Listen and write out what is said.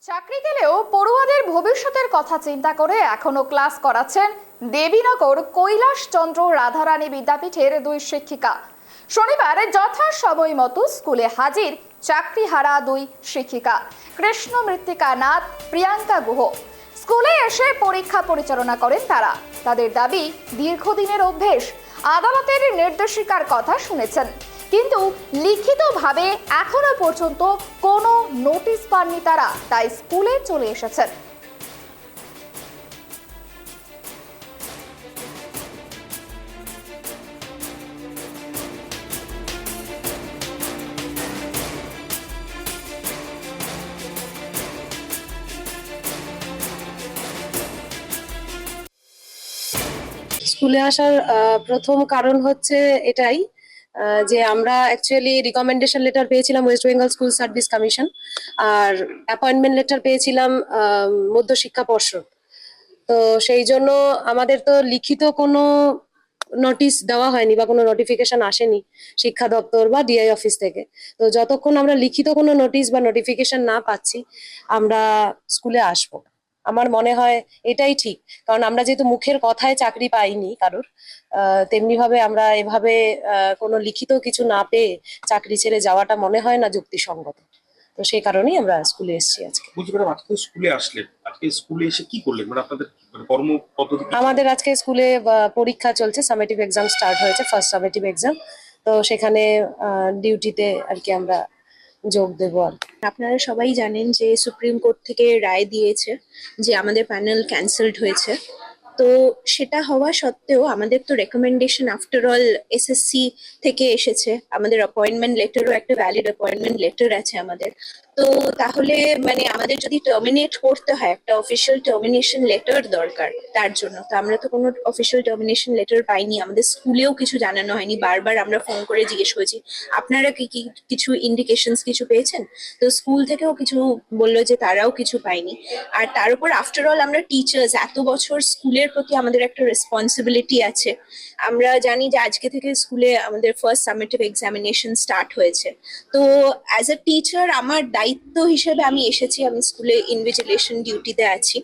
চাকরি গেলেও পড়ুয়াদের ভবিষ্যতের কথা চিন্তা করে এখনো ক্লাস করাচ্ছেন দেবীনগর কৈলাসচন্দ্র রাধারানী বিদ্যাপীঠের দুই শিক্ষিকা। শনিবার যথা সময় মতো স্কুলে হাজির চাকরিহারা দুই শিক্ষিকা কৃষ্ণ মৃত্তিকা নাথ, প্রিয়াঙ্কা গুহ। স্কুলে এসে পরীক্ষা পরিচালনা করেন তারা। তাদের দাবি, দীর্ঘদিনের অভ্যেস। আদালতের নির্দেশিকার কথা শুনেছেন, কিন্তু লিখিতভাবে এখনো পর্যন্ত কোনো নোটিশ পাননি তারা, তাই স্কুলে চলে এসেছেন। স্কুলে আসার প্রথম কারণ হচ্ছে এটাই যে আমরা অ্যাকচুয়ালি রিকমেন্ডেশন লেটার পেয়েছিলাম West Bengal School Service Commission, আর অ্যাপয়েন্টমেন্ট লেটার পেয়েছিলাম মধ্যশিক্ষা পর্ষদ। তো সেই জন্য আমাদের তো লিখিত কোনো নোটিশ দেওয়া হয়নি বা কোনো নোটিফিকেশন আসেনি শিক্ষা দপ্তর বা ডিআই অফিস থেকে। তো যতক্ষণ আমরা লিখিত কোনো নোটিশ বা নোটিফিকেশন না পাচ্ছি, আমরা স্কুলে আসবো। আমার মনে হয় এটাই ঠিক, কারণ আমরা যেহেতু মুখের কথায় চাকরি পাইনি কারোর, তেমনি ভাবে আমরা এভাবে কোনো লিখিত কিছু না পেয়ে চাকরি ছেড়ে যাওয়াটা মনে হয় না যুক্তিসঙ্গত। তো সেই কারণেই আমরা স্কুলে এসেছি আজকে। বুঝতে পারলাম। আজকে স্কুলে আসলেন, আজকে স্কুলে এসে কি করলেন, মানে আপনাদের কর্ম পদ্ধতি কি? আমাদের আজকে স্কুলে পরীক্ষা চলছে, সামেটিভ এক্সাম স্টার্ট হয়েছে, ফার্স্ট সামেটিভ এক্সাম। তো সেখানে ডিউটিতে আর কি আমরা যোগ দেবো আর কি। আপনারা সবাই জানেন যে সুপ্রিম কোর্ট থেকে রায় দিয়েছে যে আমাদের প্যানেল ক্যান্সেলড হয়েছে। তো সেটা হওয়া সত্ত্বেও আমাদের তো রেকমেন্ডেশন আফটার অল এসএসসি থেকে এসেছে, আমাদের অ্যাপয়েন্টমেন্ট লেটারও একটা ভ্যালিড অ্যাপয়েন্টমেন্ট লেটার আছে আমাদের। তো তাহলে মানে আমাদের যদি টার্মিনেট করতে হয়, একটা অফিসিয়াল টার্মিনেশন লেটার দরকার তার জন্য। তো আমরা তো কোনো অফিসিয়াল টার্মিনেশন লেটার পাইনি, আমাদের স্কুলেও কিছু জানানো হয়নি। বারবার আমরা ফোন করে জিজ্ঞেস করেছি আপনারা কি কি কিছু ইন্ডিকেশনস কিছু পেয়েছেন। তো স্কুল থেকেও কিছু বললো যে তারাও কিছু পায়নি। আর তার উপর আফটার অল আমরা টিচার্স, এত বছর স্কুলের প্রতি আমাদের একটা রেসপন্সিবিলিটি আছে। আমরা জানি যে আজকে থেকে স্কুলে আমাদের ফার্স্ট সামেটিভ এক্সামিনেশন স্টার্ট হয়েছে। তো অ্যাজ এ টিচার আমার দায়িত্ব হিসেবে আমি এসেছি, আমি স্কুলে ইনভিজিলেশন ডিউটিতে আছি।